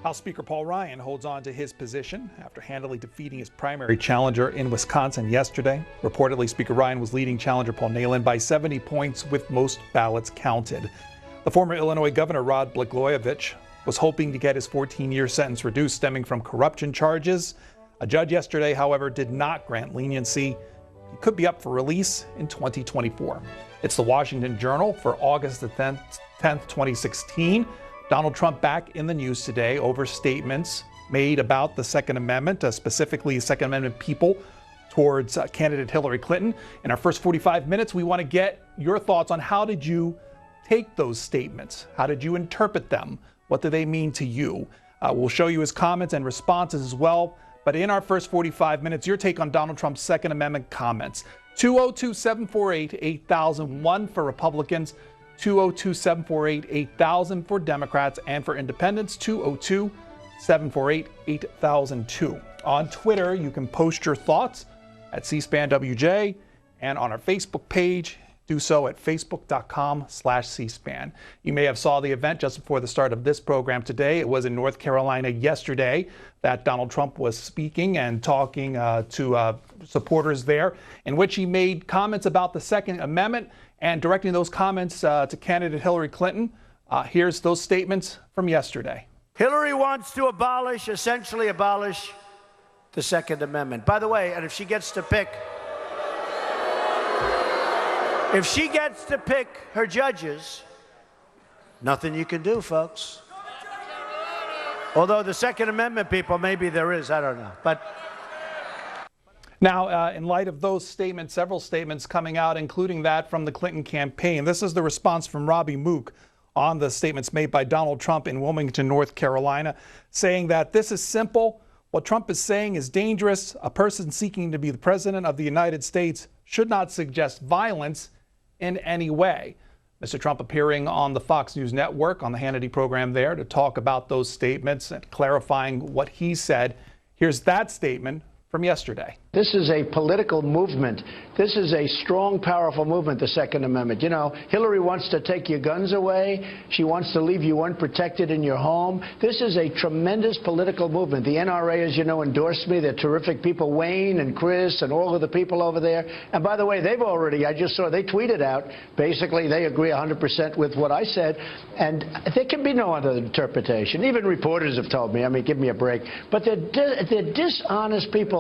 House Speaker Paul Ryan holds on to his position after handily defeating his primary challenger in Wisconsin yesterday. Reportedly, Speaker Ryan was leading challenger Paul Nehlen by 70 points with most ballots counted. The former Illinois Governor Rod Blagojevich was hoping to get his 14-year sentence reduced stemming from corruption charges. A judge yesterday, however, did not grant leniency. He could be up for release in 2024. It's the Washington Journal for August the 10th, 2016. Donald Trump back in the news today over statements made about the Second Amendment, specifically Second Amendment people towards candidate Hillary Clinton. In our first 45 minutes, we want to get your thoughts on how did you take those statements? How did you interpret them? What do they mean to you? We'll show you his comments and responses as well. But in our first 45 minutes, your take on Donald Trump's Second Amendment comments. 202-748-8001 for Republicans, 202-748-8000 for Democrats, and for Independents, 202-748-8002. On Twitter, you can post your thoughts at C-SPAN WJ, and on our Facebook page, do so at facebook.com/cspan. You may have saw the event just before the start of this program today. It was in North Carolina yesterday that Donald Trump was speaking and talking to supporters there, in which he made comments about the Second Amendment and directing those comments to candidate Hillary Clinton. Here's those statements from yesterday. Hillary wants to essentially abolish the Second Amendment. By the way, and if she gets to pick her judges, nothing you can do, folks. Although the Second Amendment people, maybe there is, I don't know. But now, in light of those statements, several statements coming out, including that from the Clinton campaign, this is the response from Robbie Mook on the statements made by Donald Trump in Wilmington, North Carolina, saying that this is simple. What Trump is saying is dangerous. A person seeking to be the president of the United States should not suggest violence in any way. Mr. Trump appearing on the Fox News Network on the Hannity program there to talk about those statements and clarifying what he said. Here's that statement from yesterday. This is a political movement. This is a strong, powerful movement, the Second Amendment. You know, Hillary wants to take your guns away. She wants to leave you unprotected in your home. This is a tremendous political movement. The NRA, as you know, endorsed me. They're terrific people, Wayne and Chris and all of the people over there. And by the way, they've already, I just saw, they tweeted out, basically they agree 100% with what I said. And there can be no other interpretation. Even reporters have told me, I mean, give me a break. But they're dishonest people.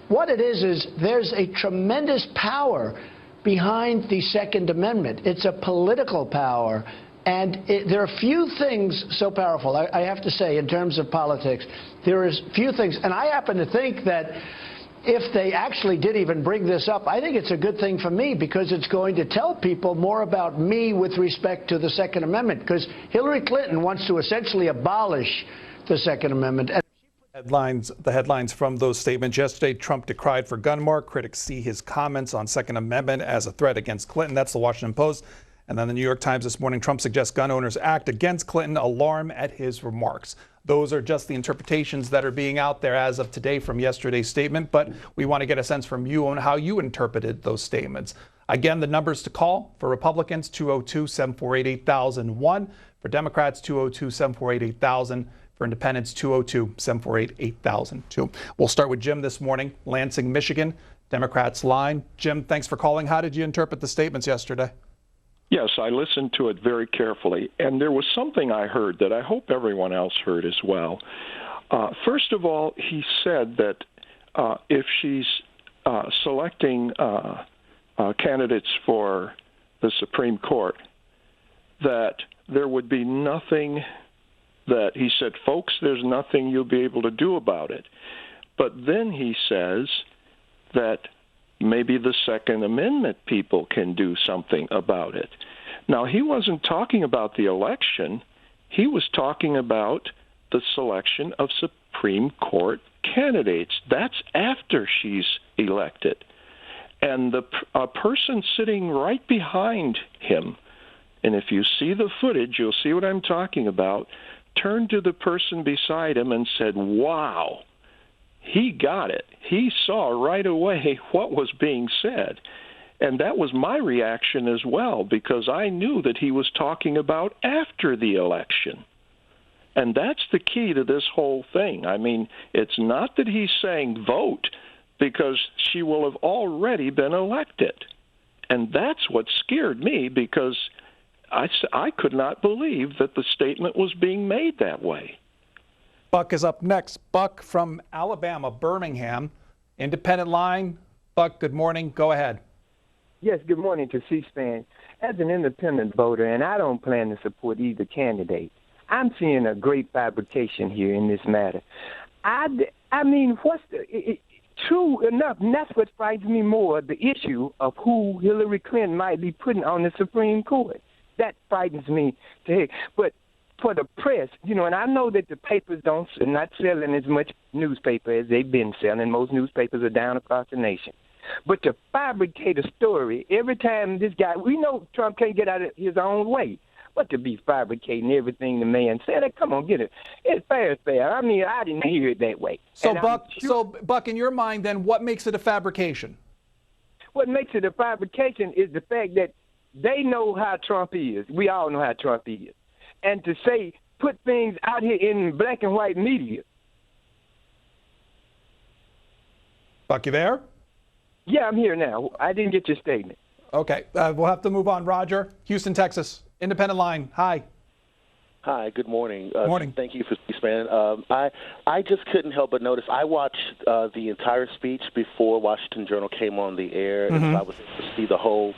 What it is there's a tremendous power behind the Second Amendment. It's a political power. And there are few things so powerful, I have to say, in terms of politics. There is few things. And I happen to think that if they actually did even bring this up, I think it's a good thing for me because it's going to tell people more about me with respect to the Second Amendment. Because Hillary Clinton wants to essentially abolish the Second Amendment. The headlines from those statements yesterday: Trump decried for gun mark. Critics see his comments on Second Amendment as a threat against Clinton. That's the Washington Post. And then the New York Times this morning: Trump suggests gun owners act against Clinton. Alarm at his remarks. Those are just the interpretations that are being out there as of today from yesterday's statement. But we want to get a sense from you on how you interpreted those statements. Again, the numbers to call for Republicans: 202-748-8001. For Democrats, 202-748-8000. For Independents, 202-748-8002. We'll start with Jim this morning, Lansing, Michigan, Democrats line. Jim, thanks for calling. How did you interpret the statements yesterday? Yes, I listened to it very carefully, and there was something I heard that I hope everyone else heard as well. First of all, he said that if she's selecting candidates for the Supreme Court, that there would be nothing that he said, folks, there's nothing you'll be able to do about it. But then he says that maybe the Second Amendment people can do something about it. Now, he wasn't talking about the election. He was talking about the selection of Supreme Court candidates. That's after she's elected. And a person sitting right behind him, and if you see the footage, you'll see what I'm talking about, turned to the person beside him and said, wow, he got it. He saw right away what was being said. And that was my reaction as well, because I knew that he was talking about after the election. And that's the key to this whole thing. I mean, it's not that he's saying vote, because she will have already been elected. And that's what scared me, because I could not believe that the statement was being made that way. Buck is up next. Buck from Alabama, Birmingham. Independent line. Buck, good morning. Go ahead. Yes, good morning to C-SPAN. As an independent voter, and I don't plan to support either candidate, I'm seeing a great fabrication here in this matter. I mean, true enough, and that's what frightens me more, the issue of who Hillary Clinton might be putting on the Supreme Court. That frightens me to hear. But for the press, and I know that the papers are not selling as much newspaper as they've been selling. Most newspapers are down across the nation. But to fabricate a story every time this guy, we know Trump can't get out of his own way, but to be fabricating everything the man said, come on, get it. It's fair. I mean, I didn't hear it that way. So, Buck, in your mind, then, what makes it a fabrication? What makes it a fabrication is the fact that they know how Trump is. We all know how Trump is. And to say, put things out here in black and white media. Buck, you there? Yeah, I'm here now. I didn't get your statement. Okay, we'll have to move on. Roger, Houston, Texas, independent line. Hi. Hi, good morning. Morning. Thank you for C-SPAN. I just couldn't help but notice. I watched the entire speech before Washington Journal came on the air, and so I was able to see the whole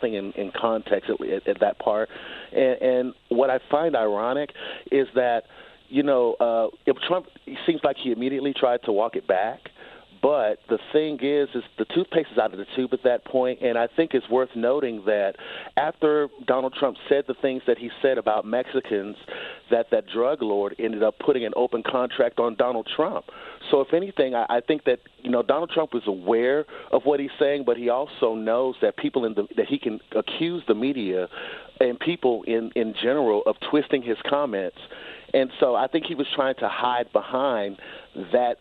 thing in context at that part. And what I find ironic is that, if Trump, it seems like he immediately tried to walk it back. But the thing is the toothpaste is out of the tube at that point, and I think it's worth noting that after Donald Trump said the things that he said about Mexicans, that drug lord ended up putting an open contract on Donald Trump. So if anything, I think that Donald Trump is aware of what he's saying, but he also knows that that he can accuse the media and people in general of twisting his comments. And so I think he was trying to hide behind that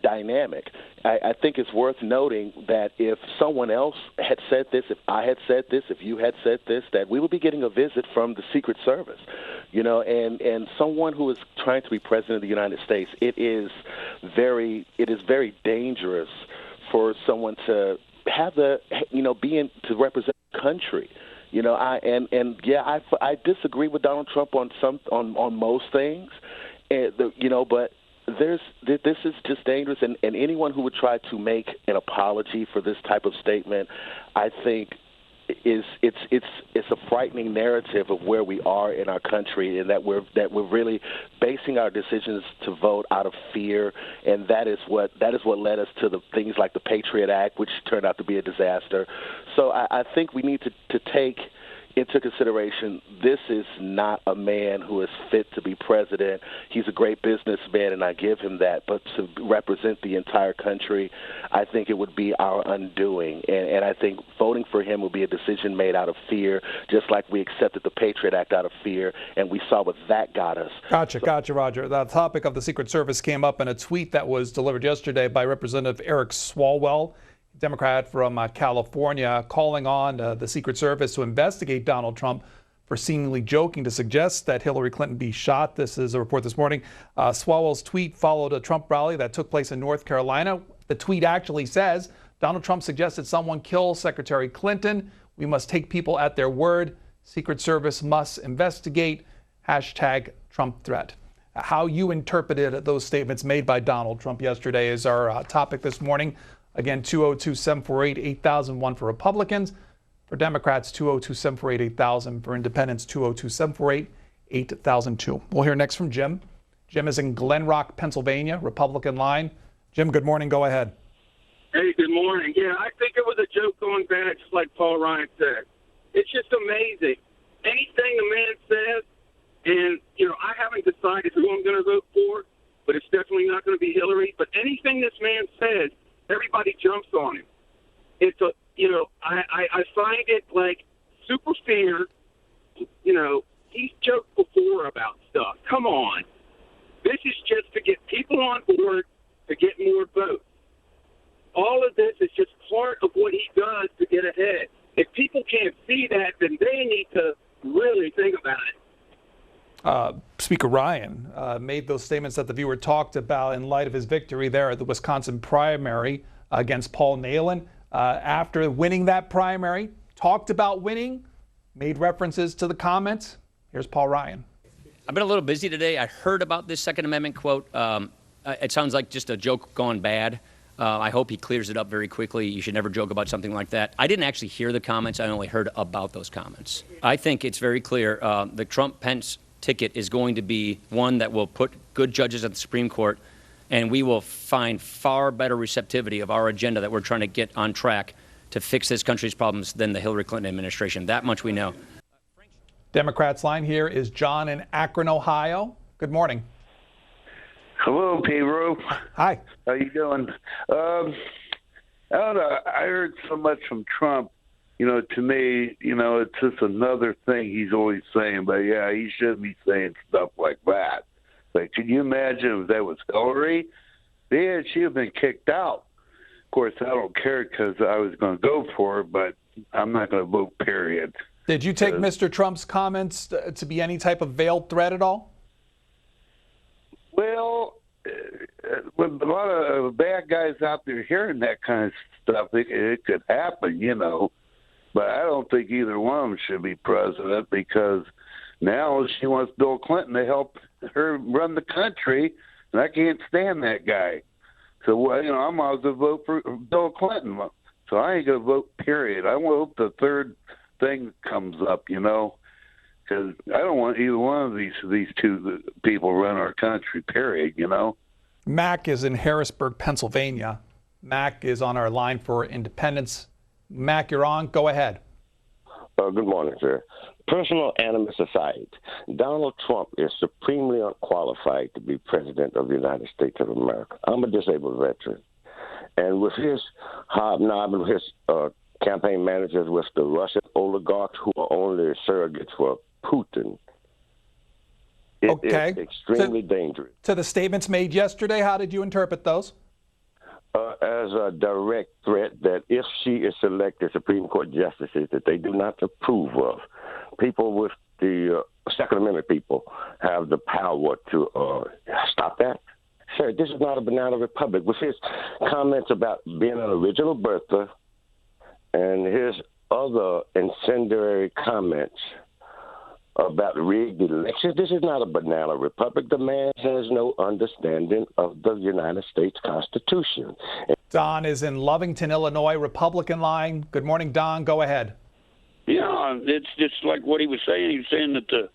dynamic. I think it's worth noting that if someone else had said this, if I had said this, if you had said this, that we would be getting a visit from the Secret Service, and someone who is trying to be president of the United States. It is very dangerous for someone to have to represent the country. I disagree with Donald Trump on most things, but this is just dangerous, and anyone who would try to make an apology for this type of statement, I think it's a frightening narrative of where we are in our country, and that we're really basing our decisions to vote out of fear, and that is what led us to the things like the Patriot Act, which turned out to be a disaster. So I think we need to take into consideration, this is not a man who is fit to be president. He's a great businessman, and I give him that. But to represent the entire country, I think it would be our undoing. And I think voting for him will be a decision made out of fear, just like we accepted the Patriot Act out of fear, and we saw what that got us. Gotcha, Roger. The topic of the Secret Service came up in a tweet that was delivered yesterday by Representative Eric Swalwell, Democrat from California, calling on the Secret Service to investigate Donald Trump for seemingly joking to suggest that Hillary Clinton be shot. This is a report this morning. Swalwell's tweet followed a Trump rally that took place in North Carolina. The tweet actually says, Donald Trump suggested someone kill Secretary Clinton. We must take people at their word. Secret Service must investigate. #Trump threat. How you interpreted those statements made by Donald Trump yesterday is our topic this morning. Again, 202-748-8001 for Republicans. For Democrats, 202-748-8000. For Independents, 202-748-8002. We'll hear next from Jim. Jim is in Glen Rock, Pennsylvania, Republican line. Jim, good morning. Go ahead. Hey, good morning. Yeah, I think it was a joke going back, just like Paul Ryan said. It's just amazing. Anything the man says, and, I haven't decided who I'm going to vote for, but it's definitely not going to be Hillary. But anything this man says, everybody jumps on him. It's I find it like super fear. He's joked before about stuff. Come on. This is just to get people on board to get more votes. All of this is just part of what he does to get ahead. If people can't see that, then they need to really think about it. Speaker Ryan made those statements that the viewer talked about in light of his victory there at the Wisconsin primary against Paul Nehlen. After winning that primary, talked about winning, made references to the comments. Here's Paul Ryan. I've been a little busy today. I heard about this Second Amendment quote. It sounds like just a joke gone bad. I hope he clears it up very quickly. You should never joke about something like that. I didn't actually hear the comments. I only heard about those comments. I think it's very clear the Trump-Pence ticket is going to be one that will put good judges at the Supreme Court, and we will find far better receptivity of our agenda that we're trying to get on track to fix this country's problems than the Hillary Clinton administration. That much we know. Democrats line here is John in Akron, Ohio. Good morning. Hello, Pedro. Hi. How you doing? I heard so much from Trump. To me, it's just another thing he's always saying. But yeah, he shouldn't be saying stuff like that. Like, can you imagine if that was Hillary? Yeah, she'd have been kicked out. Of course, I don't care because I was going to go for her, but I'm not going to vote. Period. Did you take Mr. Trump's comments to be any type of veiled threat at all? Well, with a lot of bad guys out there hearing that kind of stuff, it could happen, But I don't think either one of them should be president because now she wants Bill Clinton to help her run the country, and I can't stand that guy. So, I might as well vote for Bill Clinton. So I ain't going to vote, period. I hope the third thing comes up, because I don't want either one of these two people run our country, period, Mac is in Harrisburg, Pennsylvania. Mac is on our line for independence. Mac, you're on. Go ahead. Good morning, sir. Personal animus aside, Donald Trump is supremely unqualified to be president of the United States of America. I'm a disabled veteran. And with his hobnobbing, his campaign managers with the Russian oligarchs who are only surrogates for Putin, it is extremely dangerous. To the statements made yesterday, how did you interpret those? As a direct threat that if she is selected Supreme Court justices that they do not approve of, people with the Second Amendment people have the power to stop that. Sir, this is not a banana republic. With his comments about being an original birther and his other incendiary comments about rigged elections, this is not a banana republic. The man has no understanding of the United States Constitution. Don is in Lovington, Illinois, Republican line. Good morning, Don. Go ahead. Yeah, it's just like what he was saying. He was saying that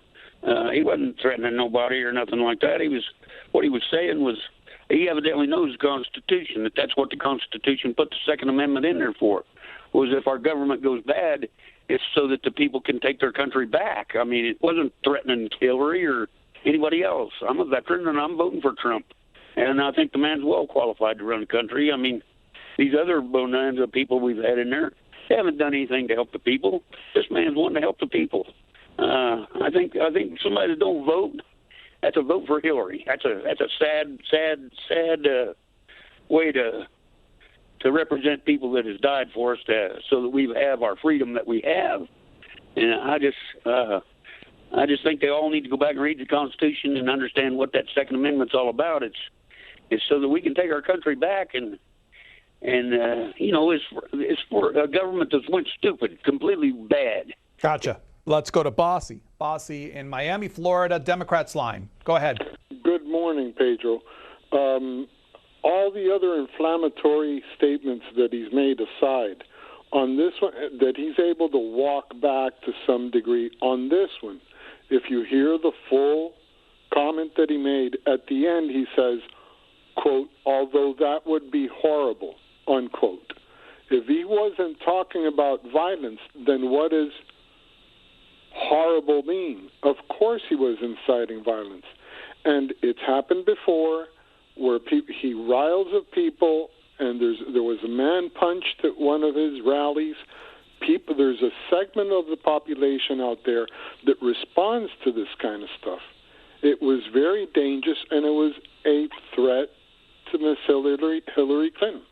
he wasn't threatening nobody or nothing like that. What he was saying was he evidently knows the Constitution, that's what the Constitution put the Second Amendment in there for, was if our government goes bad, it's so that the people can take their country back. I mean, it wasn't threatening Hillary or anybody else. I'm a veteran, and I'm voting for Trump. And I think the man's well qualified to run the country. I mean, these other bonanza people we've had in there, they haven't done anything to help the people. This man's wanting to help the people. I think somebody that don't vote, that's a vote for Hillary. That's a sad way to represent people that has died for us, so that we have our freedom that we have. And I just think they all need to go back and read the Constitution and understand what that Second Amendment's all about. It's so that we can take our country back, and it's for a government that's went stupid, completely bad. Gotcha. Let's go to Bossy. Bossy in Miami, Florida, Democrats line. Go ahead. Good morning, Pedro. All the other inflammatory statements that he's made aside, on this one, that he's able to walk back to some degree, on this one, if you hear the full comment that he made, at the end he says, quote, although that would be horrible, unquote. If he wasn't talking about violence, then what does horrible mean? Of course he was inciting violence. And it's happened before, where he riles up people, and there was a man punched at one of his rallies. There's a segment of the population out there that responds to this kind of stuff. It was very dangerous, and it was a threat to Miss Hillary Clinton.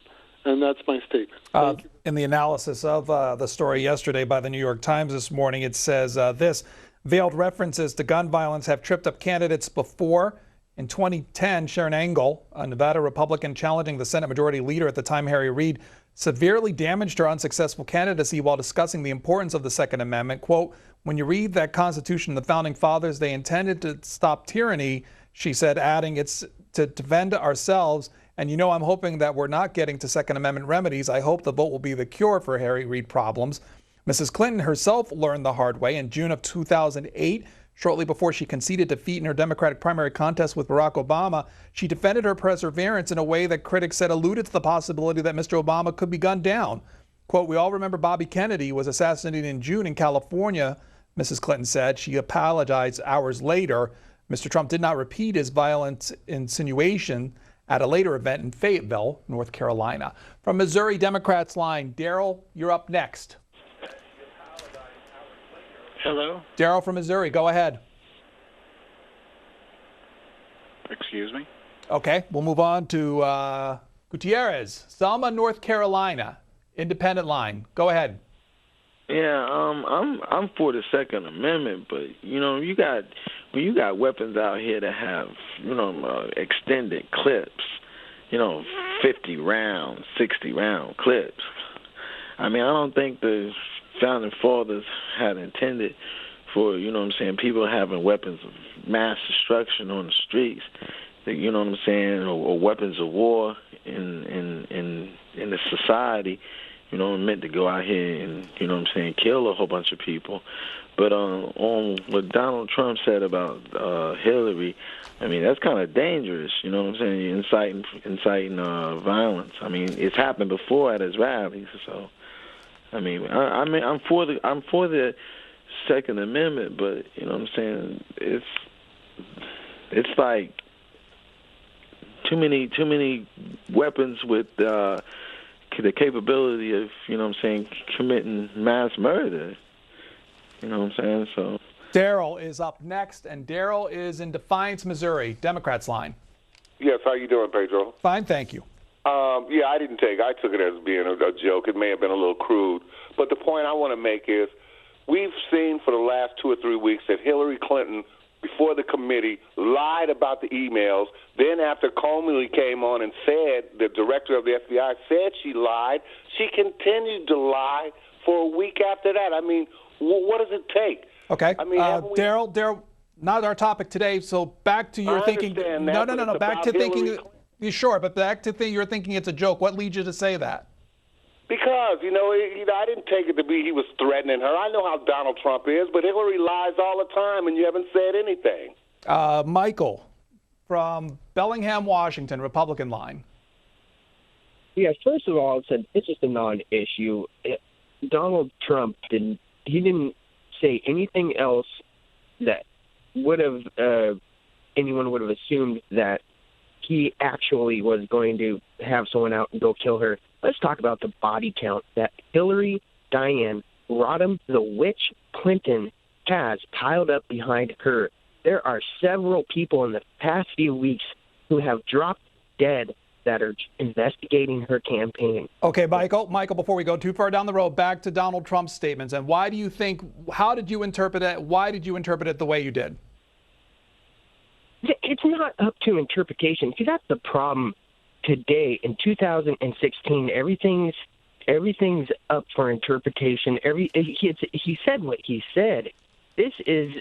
And that's my statement. In the analysis of the story yesterday by the New York Times this morning, it says this: Veiled references to gun violence have tripped up candidates before. In 2010, Sharon Engel, a Nevada Republican challenging the Senate Majority Leader at the time, Harry Reid, severely damaged her unsuccessful candidacy while discussing the importance of the Second Amendment. Quote, "When you read that Constitution, the Founding Fathers, they intended to stop tyranny," she said, adding, "It's to defend ourselves. And I'm hoping that we're not getting to Second Amendment remedies. I hope the vote will be the cure for Harry Reid problems." Mrs. Clinton herself learned the hard way in June of 2008. Shortly before she conceded defeat in her Democratic primary contest with Barack Obama, she defended her perseverance in a way that critics said alluded to the possibility that Mr. Obama could be gunned down. Quote, "We all remember Bobby Kennedy was assassinated in June in California," Mrs. Clinton said. She apologized hours later. Mr. Trump did not repeat his violent insinuation at a later event in Fayetteville, North Carolina. From Missouri Democrats line, Daryl, you're up next. Hello? Daryl from Missouri, go ahead. Excuse me? Okay, we'll move on to Gutierrez, Selma, North Carolina, independent line. Go ahead. Yeah, I'm for the Second Amendment, but when you got weapons out here that have extended clips, 50 round, 60 round clips. I mean, I don't think the Founding Fathers had intended for people having weapons of mass destruction on the streets, or weapons of war in the society. Meant to go out here and, kill a whole bunch of people. But on what Donald Trump said about Hillary, I mean, that's kind of dangerous, inciting violence. I mean, it's happened before at his rallies. So, I mean, I'm for the Second Amendment, but, it's like too many weapons with the capability of, committing mass murder. So. Daryl is up next, and Daryl is in Defiance, Missouri, Democrats line. Yes, how you doing, Pedro? Fine, thank you. Yeah, I took it as being a joke. It may have been a little crude. But the point I want to make is we've seen for the last 2 or 3 weeks that Hillary Clinton, before the committee, lied about the emails. Then after Comey came on and said, the director of the FBI said she lied, she continued to lie for a week after that. I mean, what does it take? Okay. I mean, Daryl, not our topic today, so back to your thinking. No. Back to thinking. Sure, but back to you're thinking it's a joke. What leads you to say that? Because, I didn't take it to be he was threatening her. I know how Donald Trump is, but Hillary lies all the time, and you haven't said anything. Michael from Bellingham, Washington, Republican line. Yeah, first of all, it's just a non-issue. Donald Trump didn't say anything else that would have anyone would have assumed that he actually was going to have someone out and go kill her. Let's talk about the body count that Hillary Diane Rodham, the witch Clinton, has piled up behind her. There are several people in the past few weeks who have dropped dead that are investigating her campaign. Okay, Michael, before we go too far down the road, back to Donald Trump's statements. And how did you interpret it? Why did you interpret it the way you did? It's not up to interpretation. See, that's the problem today in 2016. Everything's up for interpretation. He said what he said. This is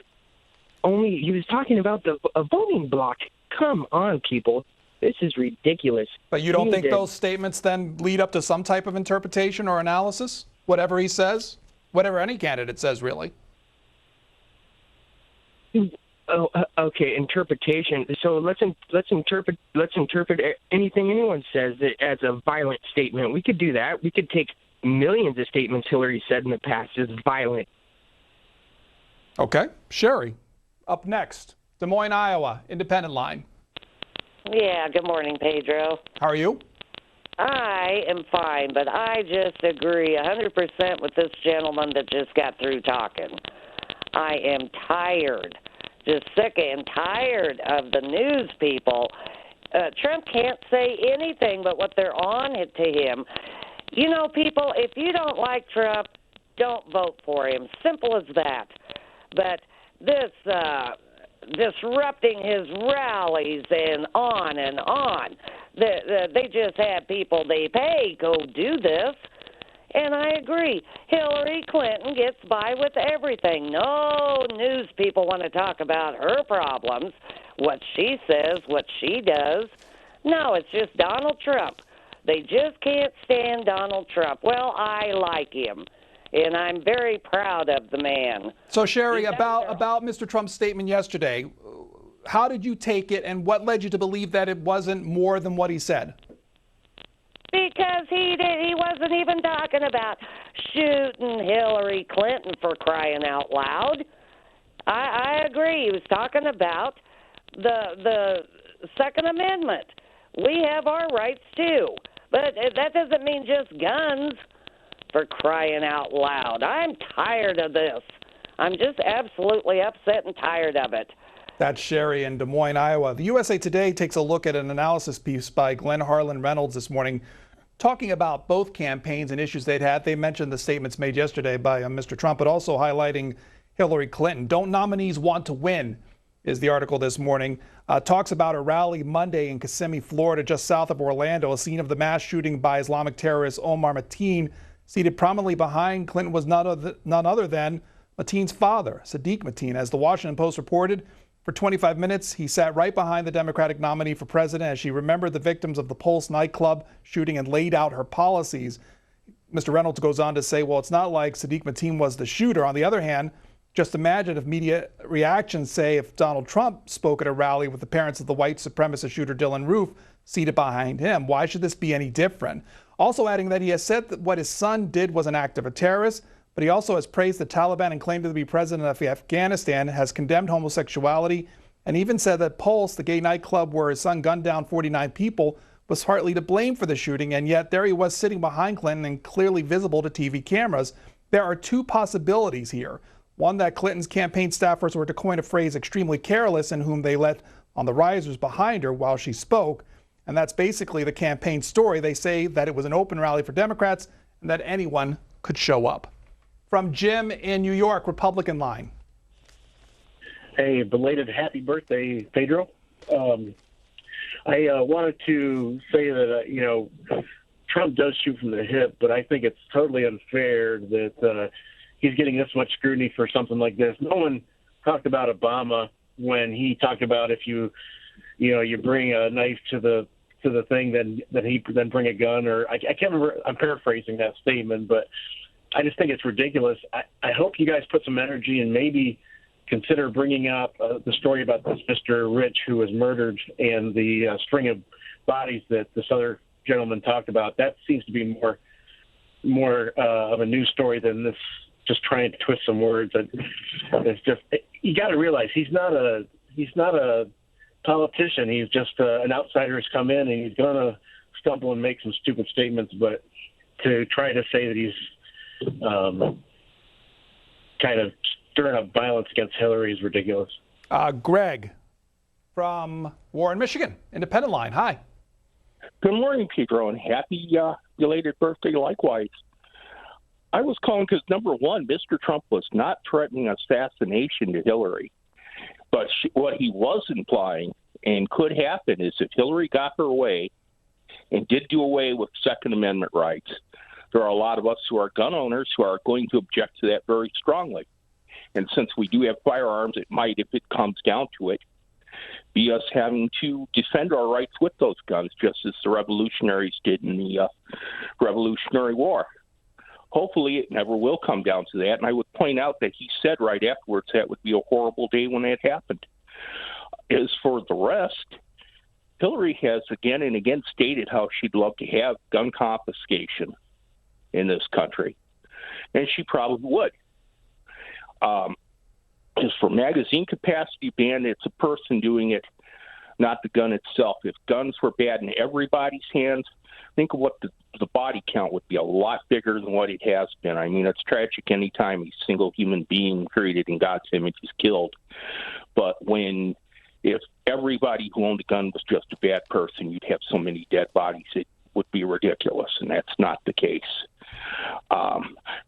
only, he was talking about a voting block. Come on, people. This is ridiculous. But you don't think those statements then lead up to some type of interpretation or analysis? Whatever he says? Whatever any candidate says, really? Oh, okay, interpretation. So let's interpret anything anyone says as a violent statement. We could do that. We could take millions of statements Hillary said in the past as violent. Okay, Sherry, up next, Des Moines, Iowa, independent line. Yeah, good morning, Pedro. How are you? I am fine, but I just agree 100% with this gentleman that just got through talking. I am tired. Just sick and tired of the news people. Trump can't say anything but what they're on to him. People, if you don't like Trump, don't vote for him. Simple as that. But this disrupting his rallies and on and on. They just have people they pay go do this. And I agree. Hillary Clinton gets by with everything. No news people want to talk about her problems, what she says, what she does. No, it's just Donald Trump. They just can't stand Donald Trump. Well, I like him, and I'm very proud of the man. So, Sherry, about Mr. Trump's statement yesterday, how did you take it, and what led you to believe that it wasn't more than what he said? Because he wasn't even talking about shooting Hillary Clinton, for crying out loud. I agree. He was talking about the Second Amendment. We have our rights too, but that doesn't mean just guns, for crying out loud. I'm tired of this. I'm just absolutely upset and tired of it. That's Sherry in Des Moines, Iowa. The USA Today takes a look at an analysis piece by Glenn Harlan Reynolds this morning, talking about both campaigns and issues they'd had. They mentioned the statements made yesterday by Mr. Trump, but also highlighting Hillary Clinton. Don't nominees want to win, is the article this morning. Talks about a rally Monday in Kissimmee, Florida, just south of Orlando, a scene of the mass shooting by Islamic terrorist Omar Mateen. Seated prominently behind Clinton was none other than Mateen's father, Sadiq Mateen. As the Washington Post reported, for 25 minutes, he sat right behind the Democratic nominee for president as she remembered the victims of the Pulse nightclub shooting and laid out her policies. Mr. Reynolds goes on to say, well, it's not like Sadiq Mateen was the shooter. On the other hand, just imagine if media reactions say if Donald Trump spoke at a rally with the parents of the white supremacist shooter Dylann Roof seated behind him. Why should this be any different? Also adding that he has said that what his son did was an act of a terrorist, but he also has praised the Taliban and claimed to be president of Afghanistan, has condemned homosexuality, and even said that Pulse, the gay nightclub where his son gunned down 49 people, was partly to blame for the shooting, and yet there he was sitting behind Clinton and clearly visible to TV cameras. There are two possibilities here. One, that Clinton's campaign staffers were, to coin a phrase, extremely careless in whom they let on the risers behind her while she spoke, and that's basically the campaign story. They say that it was an open rally for Democrats and that anyone could show up. From Jim in New York, Republican line. Hey, belated happy birthday, Pedro. I wanted to say that, Trump does shoot from the hip, but I think it's totally unfair that he's getting this much scrutiny for something like this. No one talked about Obama when he talked about if you bring a knife to the thing, then he bring a gun, or I can't remember. I'm paraphrasing that statement, but I just think it's ridiculous. I hope you guys put some energy and maybe consider bringing up the story about this Mr. Rich who was murdered and the string of bodies that this other gentleman talked about. That seems to be more of a news story than this just trying to twist some words. It's just, you got to realize he's not a politician. He's just an outsider who's come in, and he's going to stumble and make some stupid statements. But to try to say that he's kind of stirring up violence against Hillary is ridiculous. Greg from Warren, Michigan, Independent Line. Hi. Good morning, Pedro, and happy belated birthday likewise. I was calling because, number one, Mr. Trump was not threatening assassination to Hillary. But what he was implying and could happen is if Hillary got her way and did do away with Second Amendment rights, there are a lot of us who are gun owners who are going to object to that very strongly. And since we do have firearms, it might, if it comes down to it, be us having to defend our rights with those guns, just as the revolutionaries did in the Revolutionary War. Hopefully it never will come down to that. And I would point out that he said right afterwards that would be a horrible day when that happened. As for the rest, Hillary has again and again stated how she'd love to have gun confiscation in this country. And she probably would. As for magazine capacity ban, it's a person doing it, not the gun itself. If guns were bad in everybody's hands, think of what the body count would be a lot bigger than what it has been. I mean, it's tragic any time a single human being created in God's image is killed. But if everybody who owned a gun was just a bad person, you'd have so many dead bodies. would be ridiculous, and that's not the case.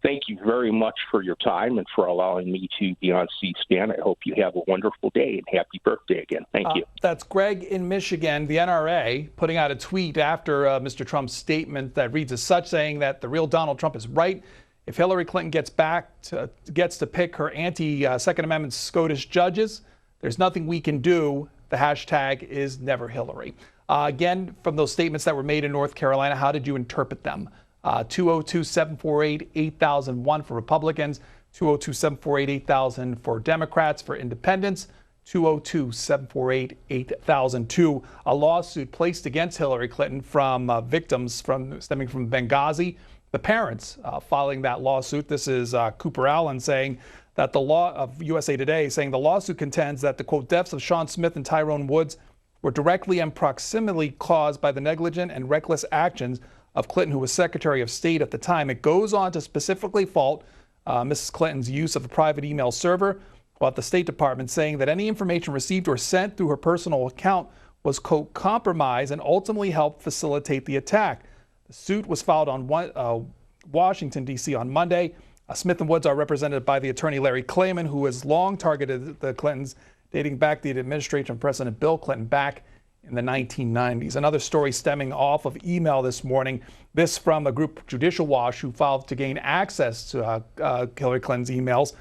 Thank you very much for your time and for allowing me to be on C-SPAN. I hope you have a wonderful day, and happy birthday again. Thank you. That's Greg in Michigan. The NRA putting out a tweet after Mr. Trump's statement that reads as such, saying that the real Donald Trump is right. If Hillary Clinton gets to pick her anti-Second Amendment SCOTUS judges, there's nothing we can do. The hashtag is never Hillary. Again, from those statements that were made in North Carolina, how did you interpret them? 202-748-8001 for Republicans, 202-748-8000 for Democrats. For independents, 202-748-8002. A lawsuit placed against Hillary Clinton from victims stemming from Benghazi. The parents filing that lawsuit. This is Cooper Allen saying that the law of USA Today saying the lawsuit contends that the, quote, deaths of Sean Smith and Tyrone Woods were directly and proximately caused by the negligent and reckless actions of Clinton, who was Secretary of State at the time. It goes on to specifically fault Mrs. Clinton's use of a private email server at the State Department, saying that any information received or sent through her personal account was, quote, compromised and ultimately helped facilitate the attack. The suit was filed on Washington, D.C. on Monday. Smith and Woods are represented by the attorney Larry Klayman, who has long targeted the Clintons, dating back to the administration of President Bill Clinton back in the 1990s. Another story stemming off of email this morning. This from a group, Judicial Watch, who filed to gain access to Hillary Clinton's emails.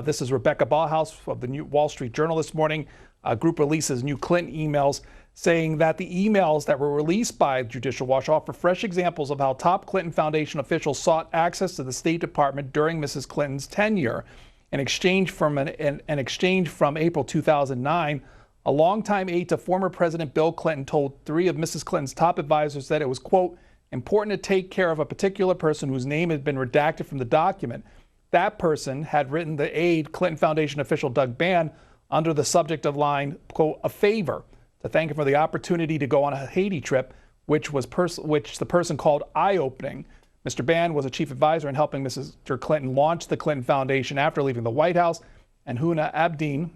This is Rebecca Bauhaus of the New Wall Street Journal this morning. A group releases new Clinton emails saying that the emails that were released by Judicial Watch offer fresh examples of how top Clinton Foundation officials sought access to the State Department during Mrs. Clinton's tenure. In exchange from an exchange from April 2009, a longtime aide to former President Bill Clinton told three of Mrs. Clinton's top advisors that it was, quote, important to take care of a particular person whose name had been redacted from the document. That person had written the aide, Clinton Foundation official Doug Bann, under the subject of line, quote, a favor, to thank him for the opportunity to go on a Haiti trip, which the person called eye-opening. Mr. Bann was a chief advisor in helping Mr. Clinton launch the Clinton Foundation after leaving the White House, and Huna Abdin,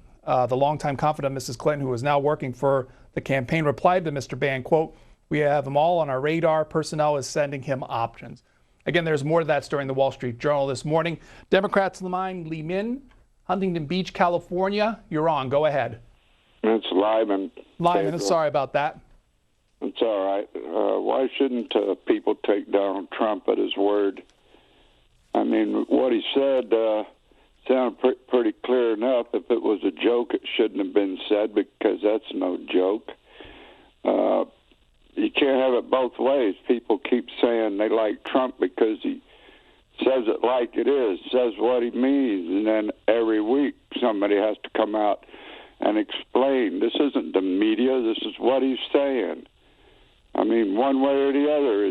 the longtime confidant of Mrs. Clinton, who is now working for the campaign, replied to Mr. Bann, quote, we have them all on our radar. Personnel is sending him options. Again, there's more to that story in the Wall Street Journal this morning. Democrats in the line, Lee Min, Huntington Beach, California. You're on. Go ahead. It's Lyman. Lyman, sorry about that. It's all right. Why shouldn't people take Donald Trump at his word? I mean, what he said sounded pretty clear enough. If it was a joke, it shouldn't have been said, because that's no joke. You can't have it both ways. People keep saying they like Trump because he says it like it is, says what he means, and then every week somebody has to come out and explain. This isn't the media. This is what he's saying. I mean, one way or the other,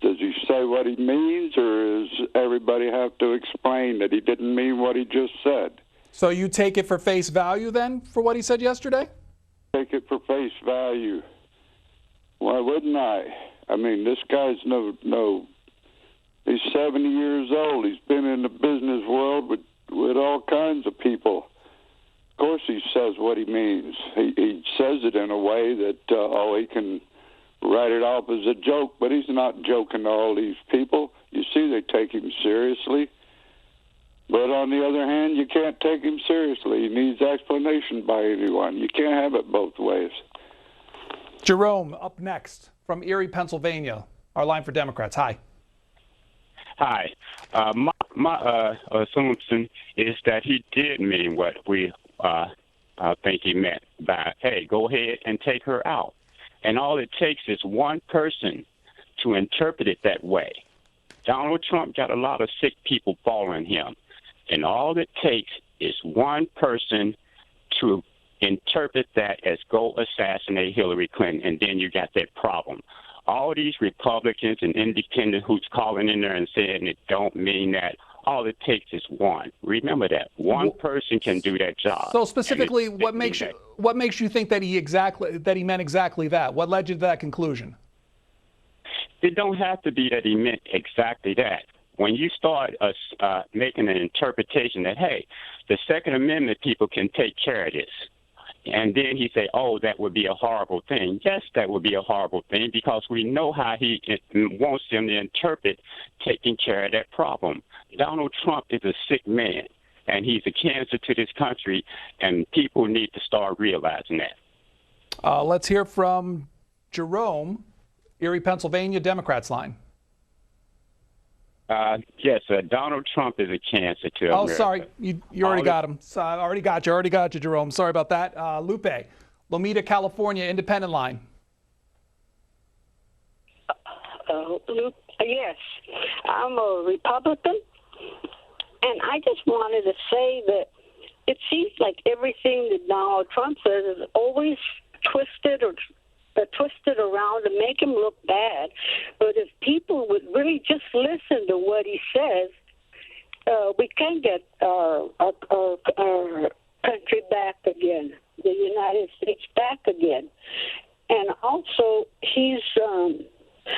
does he say what he means, or does everybody have to explain that he didn't mean what he just said? So you take it for face value then for what he said yesterday? Take it for face value. Why wouldn't I? I mean, this guy's he's 70 years old. He's been in the business world with all kinds of people. Of course he says what he means. He says it in a way that, he can write it off as a joke, but he's not joking to all these people. You see, they take him seriously. But on the other hand, you can't take him seriously. He needs explanation by anyone. You can't have it both ways. Jerome, up next from Erie, Pennsylvania. Our line for Democrats. Hi. Hi. My assumption is that he did mean what we think he meant by, hey, go ahead and take her out. And all it takes is one person to interpret it that way. Donald Trump got a lot of sick people following him. And all it takes is one person to interpret that as go assassinate Hillary Clinton, and then you got that problem. All these Republicans and independents who's calling in there and saying it don't mean that, all it takes is one. Remember that. One person can do that job. So specifically, what makes you think that he meant exactly that? What led you to that conclusion? It don't have to be that he meant exactly that. When you start making an interpretation that, hey, the Second Amendment people can take care of this, And then he said, oh, that would be a horrible thing. Yes, that would be a horrible thing because we know how he wants them to interpret taking care of that problem. Donald Trump is a sick man, and he's a cancer to this country, and people need to start realizing that. Let's hear from Jerome, Erie, Pennsylvania, Democrats line. Yes, Donald Trump is a cancer to America. Oh, sorry. You already got him. So I already got you, Jerome. Sorry about that. Lupe, Lomita, California, independent line. Yes, I'm a Republican, and I just wanted to say that it seems like everything that Donald Trump says is always twisted around to make him look bad. But if people would really just listen to what he says, we can get our country back again, the United States back again. And also, he's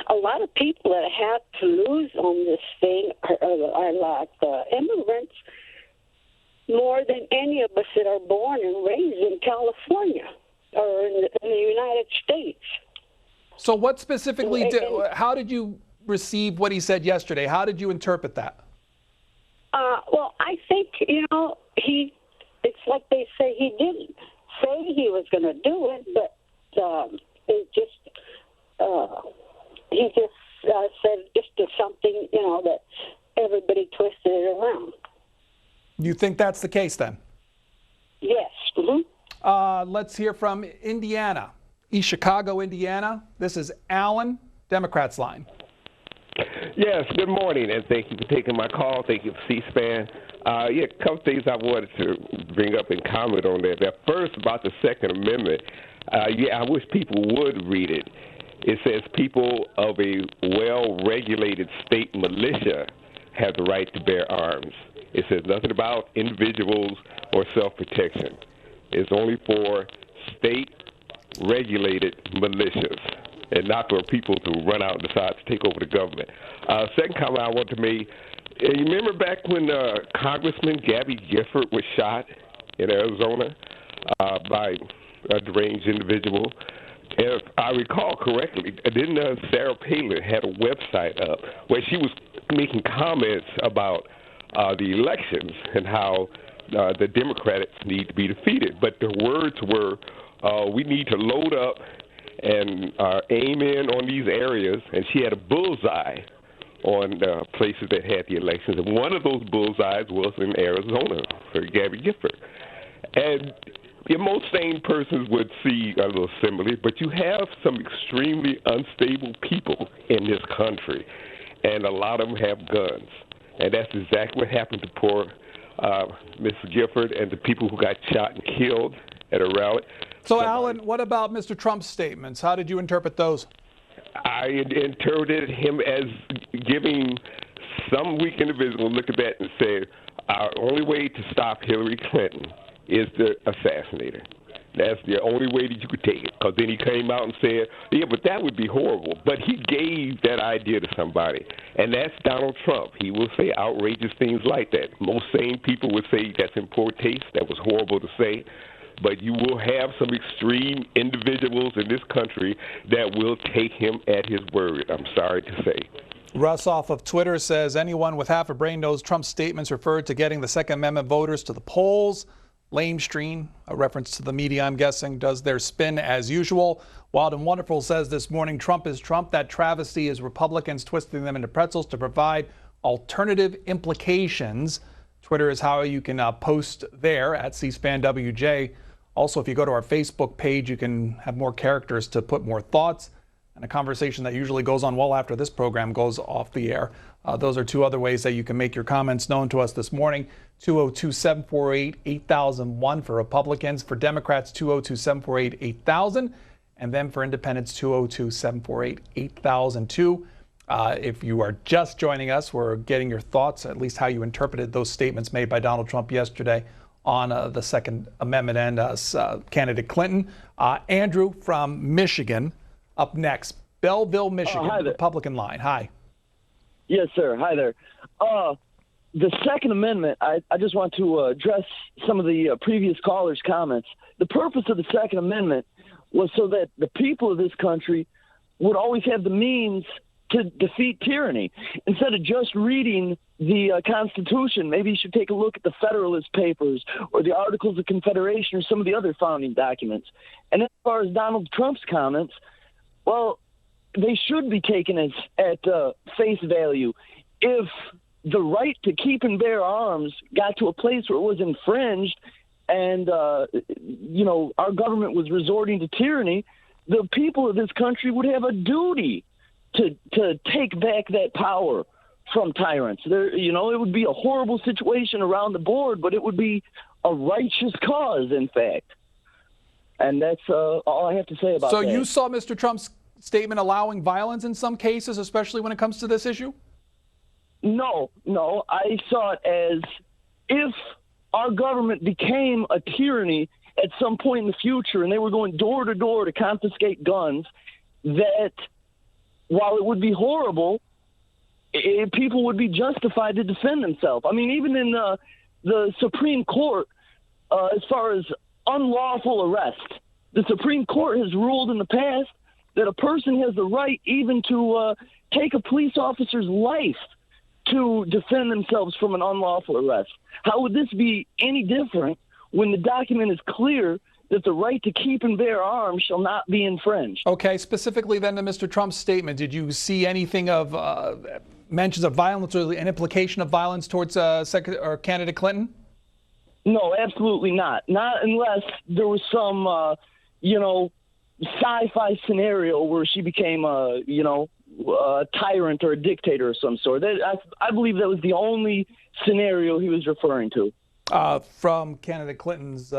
a lot of people that have to lose on this thing are like immigrants more than any of us that are born and raised in California or in the United States. So what specifically how did you receive what he said yesterday? How did you interpret that? Well, I think, it's like they say he didn't say he was going to do it, but he just said just something, that everybody twisted it around. You think that's the case then? Yes. Mm-hmm. Let's hear from Indiana, East Chicago, Indiana. This is Alan, Democrats line. Yes, good morning, and thank you for taking my call. Thank you for C-SPAN. A couple things I wanted to bring up and comment on that. First, about the Second Amendment, I wish people would read it. It says people of a well-regulated state militia have the right to bear arms. It says nothing about individuals or self-protection. It's only for state-regulated militias and not for people to run out and decide to take over the government. Second comment I want to make, you remember back when Congressman Gabby Gifford was shot in Arizona by a deranged individual? If I recall correctly, didn't Sarah Palin had a website up where she was making comments about the elections and how the Democrats need to be defeated. But the words were, we need to load up and aim in on these areas. And she had a bullseye on places that had the elections. And one of those bullseyes was in Arizona for Gabby Gifford. And most sane persons would see a little similarly, but you have some extremely unstable people in this country, and a lot of them have guns. And that's exactly what happened to poor Ms. Gifford and the people who got shot and killed at a rally. So, Alan, what about Mr. Trump's statements? How did you interpret those? I interpreted him as giving some weak individual look at that and say, our only way to stop Hillary Clinton is to assassinate her. That's the only way that you could take it. Because then he came out and said, yeah, but that would be horrible. But he gave that idea to somebody. And that's Donald Trump. He will say outrageous things like that. Most sane people would say that's in poor taste. That was horrible to say. But you will have some extreme individuals in this country that will take him at his word, I'm sorry to say. Russ off of Twitter says, anyone with half a brain knows Trump's statements referred to getting the Second Amendment voters to the polls. Lamestream, a reference to the media, I'm guessing, does their spin as usual. Wild and Wonderful says this morning, Trump is Trump. That travesty is Republicans twisting them into pretzels to provide alternative implications. Twitter is how you can post there at C-SPAN WJ. Also, if you go to our Facebook page, you can have more characters to put more thoughts. And a conversation that usually goes on well after this program goes off the air. Those are two other ways that you can make your comments known to us this morning. 202-748-8001 for Republicans. For Democrats, 202-748-8000. And then for Independents, 202-748-8002. If you are just joining us, we're getting your thoughts, at least how you interpreted those statements made by Donald Trump yesterday on the Second Amendment and candidate Clinton. Andrew from Michigan up next. Belleville, Michigan, Republican line. Hi. Yes, sir. Hi there. the Second Amendment, I just want to address some of the previous callers' comments. The purpose of the Second Amendment was so that the people of this country would always have the means to defeat tyranny. Instead of just reading the Constitution, maybe you should take a look at the Federalist Papers or the Articles of Confederation or some of the other founding documents. And as far as Donald Trump's comments, well, they should be taken at face value. If the right to keep and bear arms got to a place where it was infringed and, our government was resorting to tyranny, the people of this country would have a duty to take back that power from tyrants. It would be a horrible situation around the board, but it would be a righteous cause, in fact. And that's all I have to say about that. So you saw Mr. Trump's statement allowing violence in some cases, especially when it comes to this issue? No. I saw it as if our government became a tyranny at some point in the future and they were going door to door to confiscate guns, that while it would be horrible, people would be justified to defend themselves. I mean, even in the Supreme Court, as far as unlawful arrest, the Supreme Court has ruled in the past that a person has the right even to take a police officer's life to defend themselves from an unlawful arrest. How would this be any different when the document is clear that the right to keep and bear arms shall not be infringed? Okay, specifically then to Mr. Trump's statement, did you see anything of mentions of violence or an implication of violence towards candidate Clinton? No, absolutely not. Not unless there was some, sci-fi scenario where she became a tyrant or a dictator of some sort. I believe that was the only scenario he was referring to. From candidate Clinton's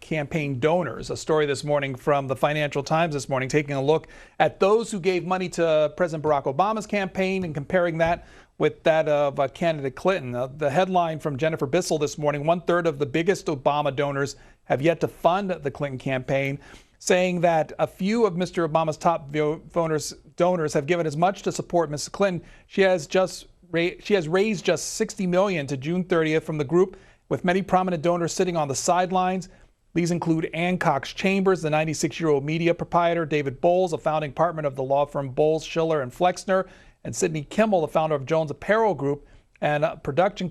campaign donors, a story this morning from the Financial Times this morning, taking a look at those who gave money to President Barack Obama's campaign and comparing that with that of candidate Clinton. The headline from Jennifer Bissell this morning: 1/3 of the biggest Obama donors have yet to fund the Clinton campaign, saying that a few of Mr. Obama's top donors have given as much to support Mrs. Clinton. She has raised just $60 million to June 30th from the group, with many prominent donors sitting on the sidelines. These include Ann Cox Chambers, the 96-year-old media proprietor, David Bowles, a founding partner of the law firm Bowles, Schiller, and Flexner, and Sidney Kimmel, the founder of Jones Apparel Group and the production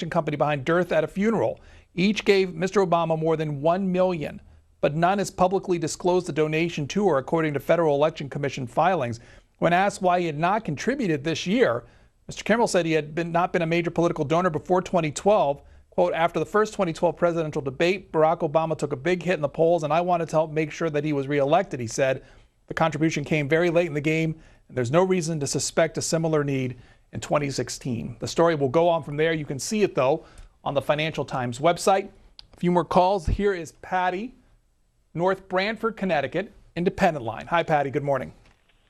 company behind Death at a Funeral. Each gave Mr. Obama more than $1 million, but none has publicly disclosed the donation to her, according to Federal Election Commission filings. When asked why he had not contributed this year, Mr. Kimmel said he had not been a major political donor before 2012. Quote, after the first 2012 presidential debate, Barack Obama took a big hit in the polls, and I wanted to help make sure that he was reelected, he said. The contribution came very late in the game, and there's no reason to suspect a similar need in 2016. The story will go on from there. You can see it, though, on the Financial Times website. A few more calls. Here is Patty, North Branford, Connecticut, Independent Line. Hi, Patty. Good morning.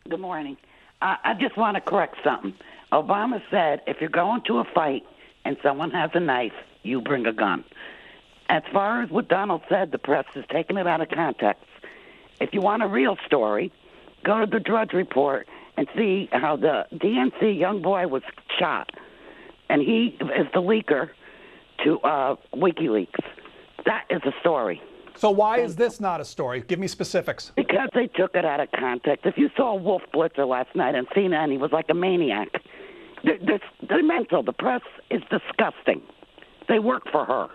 Good morning. I just want to correct something. Obama said if you're going to a fight and someone has a knife, you bring a gun. As far as what Donald said, the press is taking it out of context. If you want a real story, go to the Drudge Report and see how the DNC young boy was shot. And he is the leaker to WikiLeaks. That is a story. So why is this not a story? Give me specifics. Because they took it out of context. If you saw Wolf Blitzer last night on CNN, he was like a maniac. They're mental. The press is disgusting. They work for her,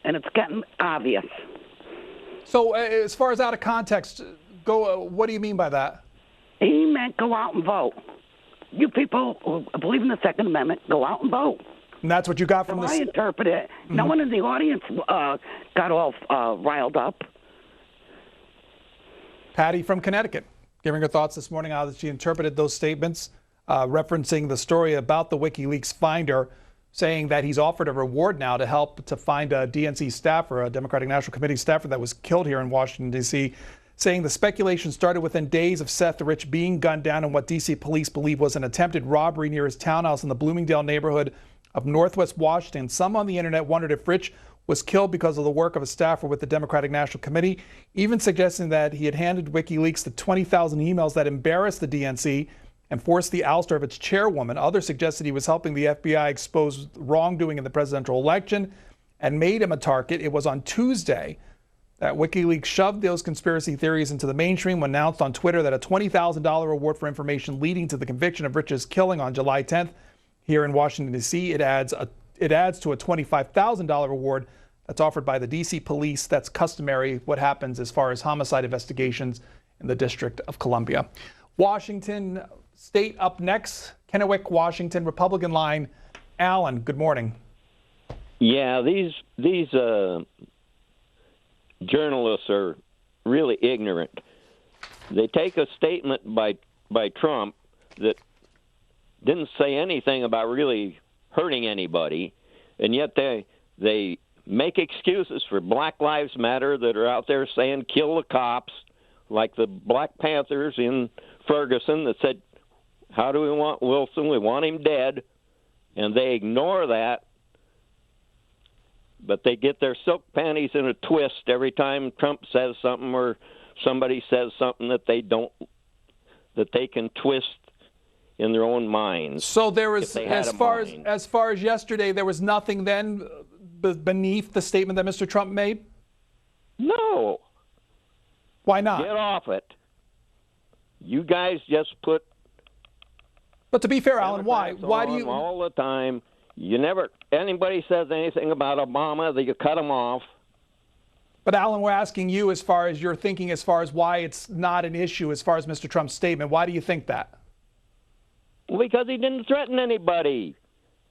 and it's getting obvious. So as far as out of context, what do you mean by that? He meant go out and vote. You people who believe in the Second Amendment, go out and vote. And that's what you got from this? I interpret it. Mm-hmm. No one in the audience got all riled up. Patty from Connecticut, giving her thoughts this morning how she interpreted those statements, referencing the story about the WikiLeaks finder, saying that he's offered a reward now to help to find a DNC staffer, a Democratic National Committee staffer that was killed here in Washington, D.C., saying the speculation started within days of Seth Rich being gunned down in what D.C. police believe was an attempted robbery near his townhouse in the Bloomingdale neighborhood of Northwest Washington. Some on the internet wondered if Rich was killed because of the work of a staffer with the Democratic National Committee, even suggesting that he had handed WikiLeaks the 20,000 emails that embarrassed the DNC and forced the ouster of its chairwoman. Others suggested he was helping the FBI expose wrongdoing in the presidential election and made him a target. It was on Tuesday that WikiLeaks shoved those conspiracy theories into the mainstream when announced on Twitter that a $20,000 reward for information leading to the conviction of Rich's killing on July 10th here in Washington, D.C. It adds to a $25,000 reward that's offered by the D.C. police. That's customary, what happens as far as homicide investigations in the District of Columbia. Washington State up next. Kennewick, Washington, Republican line. Alan, good morning. Yeah, these journalists are really ignorant. They take a statement by Trump that didn't say anything about really hurting anybody, and yet they make excuses for Black Lives Matter that are out there saying kill the cops, like the Black Panthers in Ferguson that said, how do we want Wilson? We want him dead. And they ignore that, but they get their silk panties in a twist every time Trump says something or somebody says something that they can twist in their own minds. So there was, as far as yesterday, there was nothing then beneath the statement that Mr. Trump made? No. Why not? Get off it. You guys just put. But to be fair, Alan, why? Why do you all the time? You never. Anybody says anything about Obama, that you cut them off. But Alan, we're asking you as far as your thinking, as far as why it's not an issue, as far as Mr. Trump's statement. Why do you think that? Well, because he didn't threaten anybody.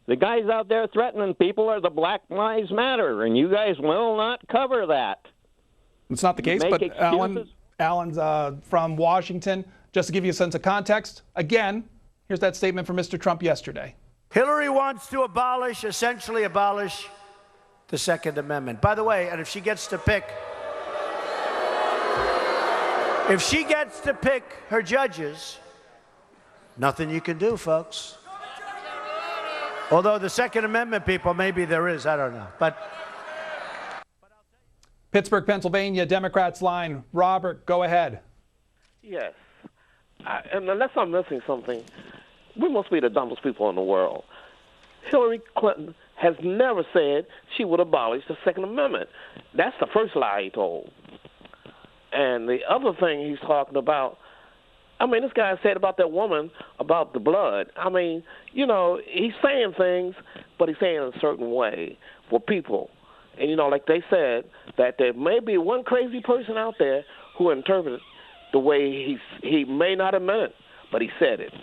The guys out there threatening people are the Black Lives Matter, and you guys will not cover that. It's not the case, but Alan's from Washington. Just to give you a sense of context, again, here's that statement from Mr. Trump yesterday. Hillary wants to essentially abolish the Second Amendment. By the way, and if she gets to pick her judges, nothing you can do, folks. Although the Second Amendment people, maybe there is, I don't know. But Pittsburgh, Pennsylvania, Democrats line. Robert, go ahead. Yes. And unless I'm missing something, we must be the dumbest people in the world. Hillary Clinton has never said she would abolish the Second Amendment. That's the first lie he told. And the other thing he's talking about, I mean, this guy said about that woman, about the blood. I mean, you know, he's saying things, but he's saying it in a certain way for people. And, you know, like they said, that there may be one crazy person out there who interprets the way he may not have meant it, but he said it.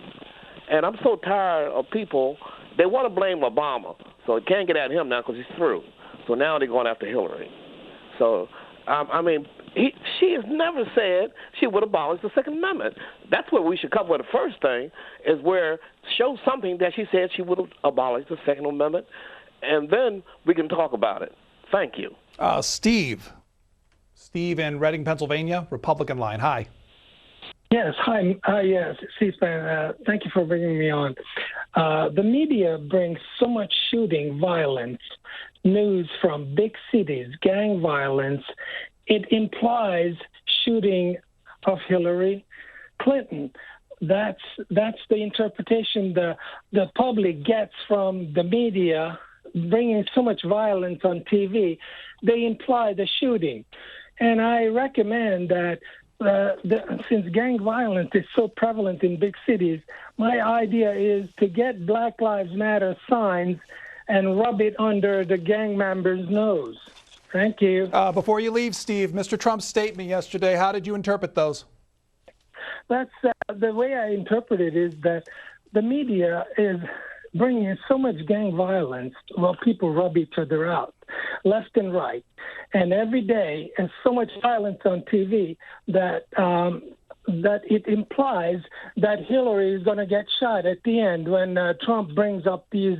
And I'm so tired of people, they want to blame Obama, so they can't get at him now because he's through. So now they're going after Hillary. So, I mean, she has never said she would abolish the Second Amendment. That's what we should cover. The first thing is where show something that she said she would abolish the Second Amendment, and then we can talk about it. Thank you. Steve in Reading, Pennsylvania, Republican line. Hi. Yes, hi. Yes, C-SPAN. Thank you for bringing me on. The media brings so much shooting, violence, news from big cities, gang violence. It implies shooting of Hillary Clinton. That's the interpretation the public gets from the media bringing so much violence on TV. They imply the shooting. And I recommend that since gang violence is so prevalent in big cities, my idea is to get Black Lives Matter signs and rub it under the gang members' nose. Thank you. Before you leave, Steve, Mr. Trump's statement yesterday, how did you interpret those? That's the way I interpret it is that the media is bringing so much gang violence while people rub each other out, left and right. And every day, and so much violence on TV that it implies that Hillary is going to get shot at the end when Trump brings up these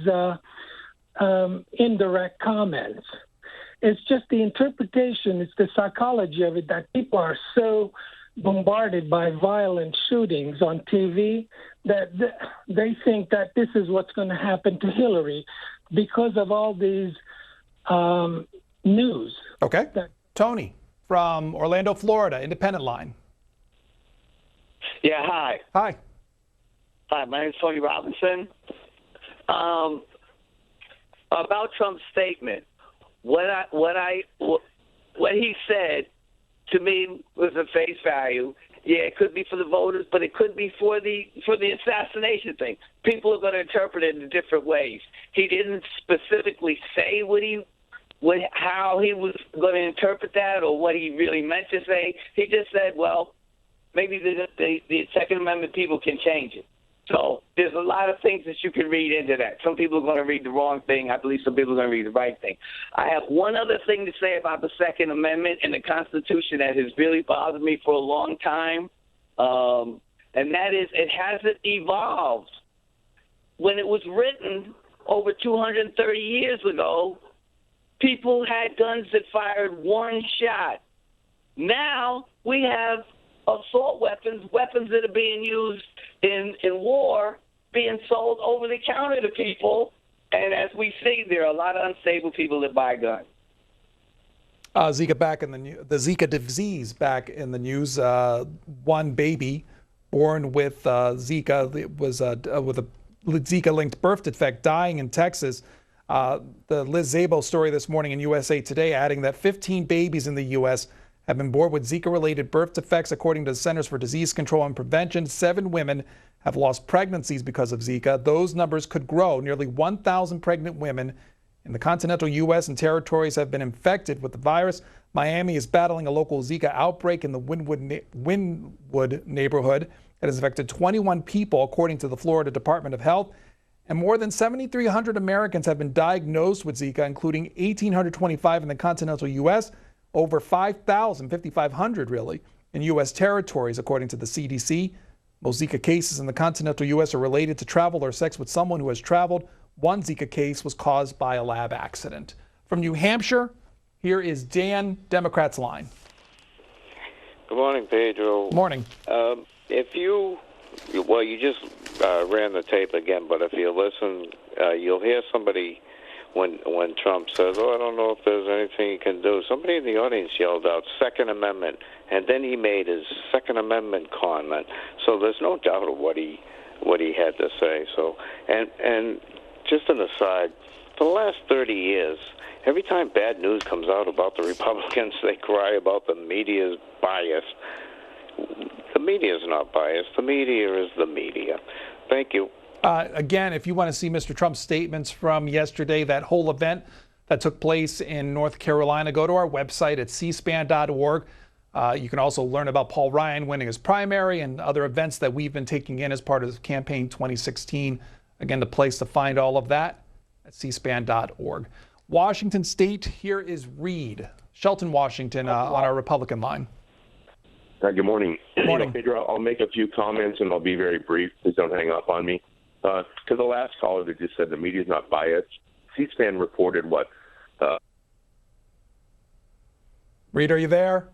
indirect comments. It's just the interpretation, it's the psychology of it that people are so bombarded by violent shootings on TV that they think that this is what's going to happen to Hillary because of all these news. Okay. Tony from Orlando, Florida, Independent line. Yeah, hi. Hi. Hi, my name is Tony Robinson. About Trump's statement, what he said to me was a face value. Yeah, it could be for the voters, but it could be for the assassination thing. People are going to interpret it in different ways. He didn't specifically say how he was going to interpret that or what he really meant to say. He just said, well, maybe the Second Amendment people can change it. So there's a lot of things that you can read into that. Some people are going to read the wrong thing. I believe some people are going to read the right thing. I have one other thing to say about the Second Amendment and the Constitution that has really bothered me for a long time, and that is it hasn't evolved. When it was written over 230 years ago, people had guns that fired one shot. Now we have assault weapons that are being used in war, being sold over the counter to people. And as we see, there are a lot of unstable people that buy guns. Zika back in the Zika disease back in the news. One baby born with Zika was with a Zika-linked birth defect dying in Texas. The Liz Szabo story this morning in USA Today, adding that 15 babies in the U.S. have been born with Zika-related birth defects, according to the Centers for Disease Control and Prevention. 7 women have lost pregnancies because of Zika. Those numbers could grow. Nearly 1,000 pregnant women in the continental U.S. and territories have been infected with the virus. Miami is battling a local Zika outbreak in the Wynwood neighborhood. It has affected 21 people, according to the Florida Department of Health. And more than 7,300 Americans have been diagnosed with Zika, including 1,825 in the continental U.S., over 5,500 really, in U.S. territories, according to the CDC. Most Zika cases in the continental U.S. are related to travel or sex with someone who has traveled. One Zika case was caused by a lab accident. From New Hampshire, here is Dan, Democrats Line. Good morning, Pedro. Morning. You just ran the tape again, but if you listen, you'll hear somebody when Trump says, I don't know if there's anything he can do. Somebody in the audience yelled out, Second Amendment, and then he made his Second Amendment comment. So there's no doubt of what he had to say. So, and just an aside, for the last 30 years, every time bad news comes out about the Republicans, they cry about the media's bias. The media is not biased. The media is the media. Thank you. Again, if you want to see Mr. Trump's statements from yesterday, that whole event that took place in North Carolina, go to our website at cspan.org. You can also learn about Paul Ryan winning his primary and other events that we've been taking in as part of campaign 2016. Again, the place to find all of that at cspan.org. Washington State, here is Reed. Shelton, Washington, on our Republican line. Good morning. Morning. Pedro, I'll make a few comments and I'll be very brief. Please don't hang up on me. To the last caller that just said the media is not biased, C-SPAN reported what? Reed, are you there?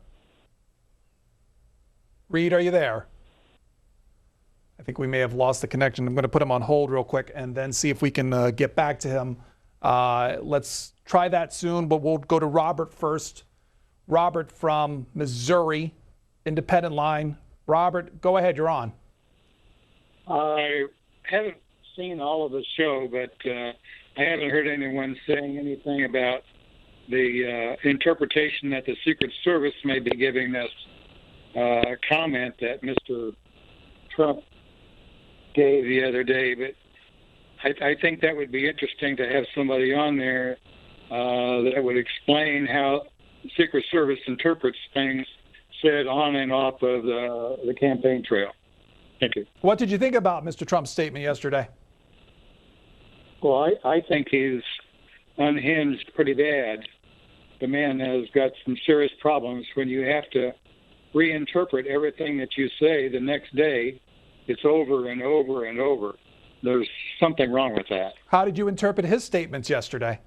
Reed, are you there? I think we may have lost the connection. I'm going to put him on hold real quick and then see if we can get back to him. Let's try that soon, but we'll go to Robert first. Robert from Missouri, independent line. Robert, go ahead. You're on. I haven't seen all of the show, but I haven't heard anyone saying anything about the interpretation that the Secret Service may be giving this comment that Mr. Trump gave the other day. But I think that would be interesting to have somebody on there that would explain how the Secret Service interprets things said on and off of the campaign trail. Thank you. What did you think about Mr. Trump's statement yesterday? Well, I think he's unhinged pretty bad. The man has got some serious problems when you have to reinterpret everything that you say the next day. It's over and over and over. There's something wrong with that. How did you interpret his statements yesterday?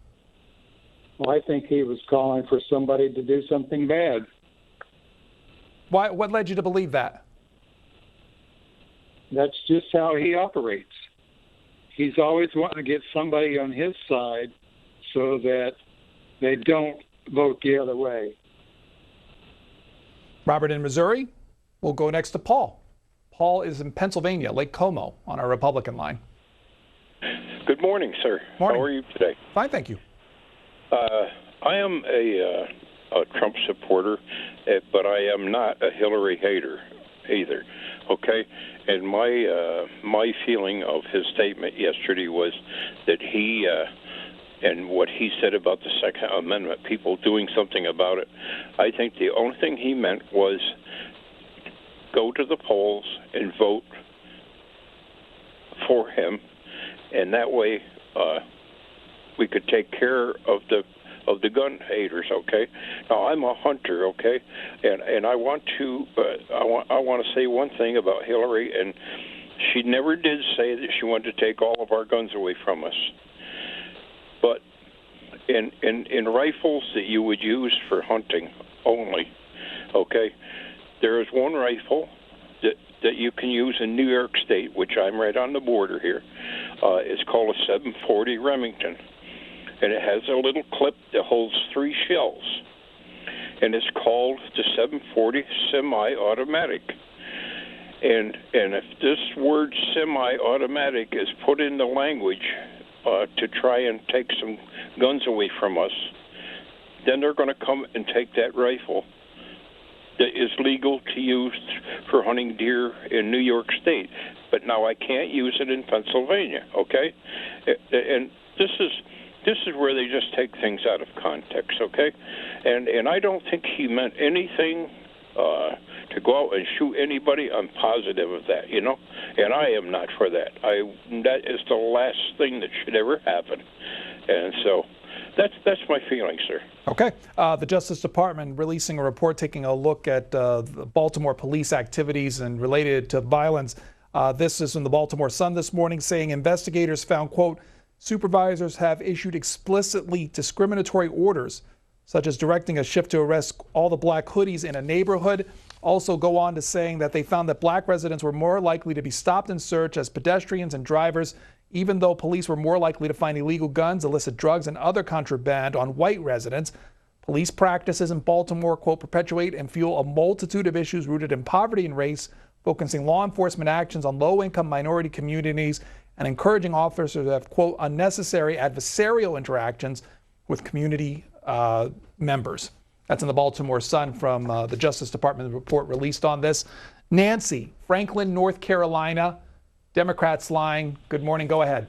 Well, I think he was calling for somebody to do something bad. Why? What led you to believe that? That's just how he operates. He's always wanting to get somebody on his side so that they don't vote the other way. Robert in Missouri. We'll go next to Paul. Paul is in Pennsylvania, Lake Como, on our Republican line. Good morning, sir. Morning. How are you today? Fine, thank you. I am a Trump supporter, but I am not a Hillary hater either. Okay, and my feeling of his statement yesterday was that he and what he said about the Second Amendment, people doing something about it. I think the only thing he meant was go to the polls and vote for him, and that way we could take care of the gun haters. Okay, now I'm a hunter. Okay, and I want to say one thing about Hillary, and she never did say that she wanted to take all of our guns away from us. But in rifles that you would use for hunting only, okay, there is one rifle that you can use in New York State, which I'm right on the border here. It's called a 740 Remington, and it has a little clip that holds 3 shells, and it's called the 740 semi-automatic. And if this word semi-automatic is put in the language to try and take some guns away from us, then they're going to come and take that rifle that is legal to use for hunting deer in New York State. But now I can't use it in Pennsylvania, okay? And this is where they just take things out of context, okay? And I don't think he meant anything to go out and shoot anybody. I'm positive of that, you know? And I am not for that. That is the last thing that should ever happen. And so that's my feeling, sir. Okay. The Justice Department releasing a report taking a look at the Baltimore police activities and related to violence. This is in the Baltimore Sun this morning, saying investigators found, quote, supervisors have issued explicitly discriminatory orders, such as directing a shift to arrest all the black hoodies in a neighborhood. Also go on to saying that they found that black residents were more likely to be stopped and searched as pedestrians and drivers, even though police were more likely to find illegal guns, illicit drugs, and other contraband on white residents. Police practices in Baltimore, quote, perpetuate and fuel a multitude of issues rooted in poverty and race, focusing law enforcement actions on low-income minority communities and encouraging officers to have, quote, unnecessary adversarial interactions with community members. That's in the Baltimore Sun from the Justice Department report released on this. Nancy, Franklin, North Carolina, Democrats line. Good morning. Go ahead.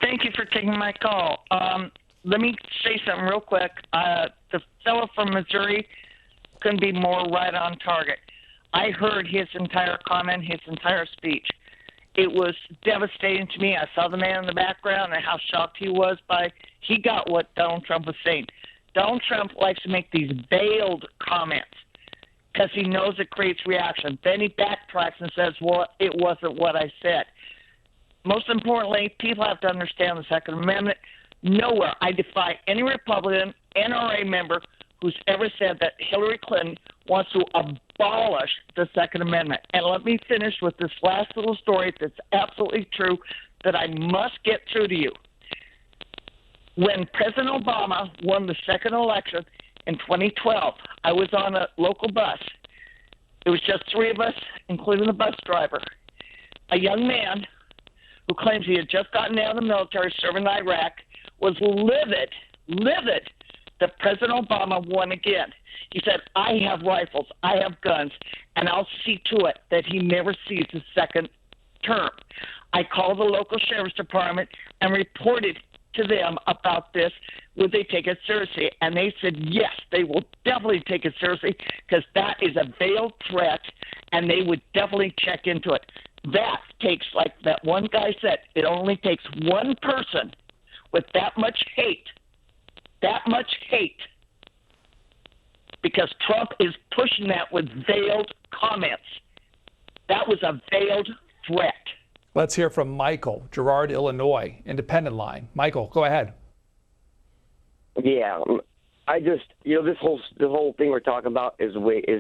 Thank you for taking my call. Let me say something real quick. The fellow from Missouri couldn't be more right on target. I heard his entire comment, his entire speech. It was devastating to me. I saw the man in the background and how shocked he was he got what Donald Trump was saying. Donald Trump likes to make these veiled comments because he knows it creates reaction. Then he backtracks and says, well, it wasn't what I said. Most importantly, people have to understand the Second Amendment. Nowhere. I defy any Republican, NRA member who's ever said that Hillary Clinton wants to abolish the Second Amendment. And let me finish with this last little story that's absolutely true that I must get through to you. When President Obama won the second election in 2012, I was on a local bus. It was just 3 of us, including the bus driver. A young man who claims he had just gotten out of the military serving in Iraq was livid that President Obama won again. He said, I have rifles, I have guns, and I'll see to it that he never sees a second term. I called the local sheriff's department and reported to them about this. Would they take it seriously? And they said, yes, they will definitely take it seriously because that is a veiled threat, and they would definitely check into it. That takes, like that one guy said, it only takes one person with that much hate, because Trump is pushing that with veiled comments. That was a veiled threat. Let's hear from Michael, Girard, Illinois, Independent line. Michael, go ahead. Yeah, I just, this whole thing we're talking about is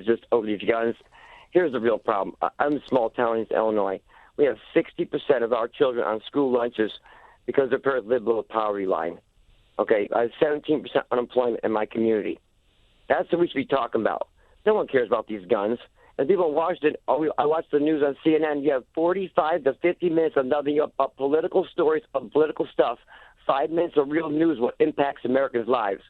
just over these guns. Here's the real problem. I'm in a small town in Illinois. We have 60% of our children on school lunches because their parents live below the poverty line. Okay, I have 17% unemployment in my community. That's what we should be talking about. No one cares about these guns. And people in Washington, I watch the news on CNN. You have 45 to 50 minutes of nothing but political stories, of political stuff. 5 minutes of real news, what impacts Americans' lives.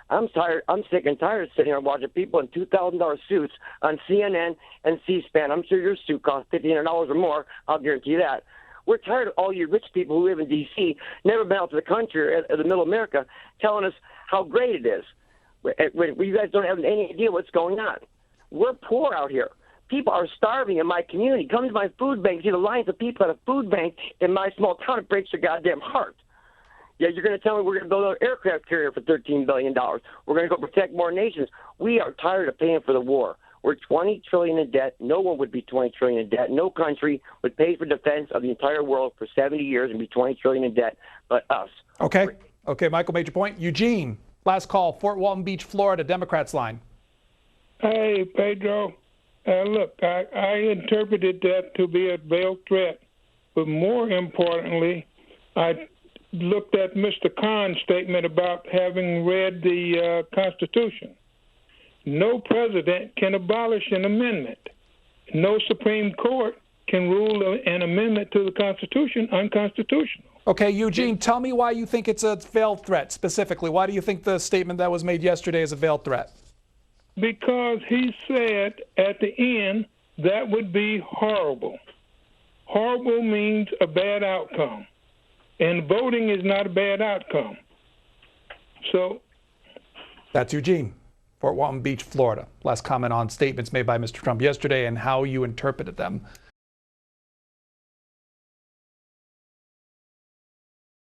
I'm tired. I'm sick and tired of sitting here watching people in $2,000 suits on CNN and C-SPAN. I'm sure your suit costs $1,500 or more. I'll guarantee you that. We're tired of all you rich people who live in D.C., never been out to the country or the middle of America, telling us how great it is. When you guys don't have any idea what's going on. We're poor out here. People are starving in my community. Come to my food bank. See the lines of people at a food bank in my small town. It breaks your goddamn heart. Yeah, you're going to tell me we're going to build an aircraft carrier for $13 billion. We're going to go protect more nations. We are tired of paying for the war. We're $20 trillion in debt. No one would be $20 trillion in debt. No country would pay for defense of the entire world for 70 years and be $20 trillion in debt, but us. Okay. Okay, Michael, made your point. Eugene, last call, Fort Walton Beach, Florida, Democrats line. Hey, Pedro. Look, I interpreted that to be a veiled threat, but more importantly, I looked at Mr. Khan's statement about having read the Constitution. No president can abolish an amendment. No Supreme Court can rule an amendment to the Constitution unconstitutional. Okay, Eugene, tell me why you think it's a veiled threat specifically. Why do you think the statement that was made yesterday is a veiled threat? Because he said at the end that would be horrible. Horrible means a bad outcome. And voting is not a bad outcome. So that's Eugene, Fort Walton Beach, Florida. Last comment on statements made by Mr. Trump yesterday and how you interpreted them.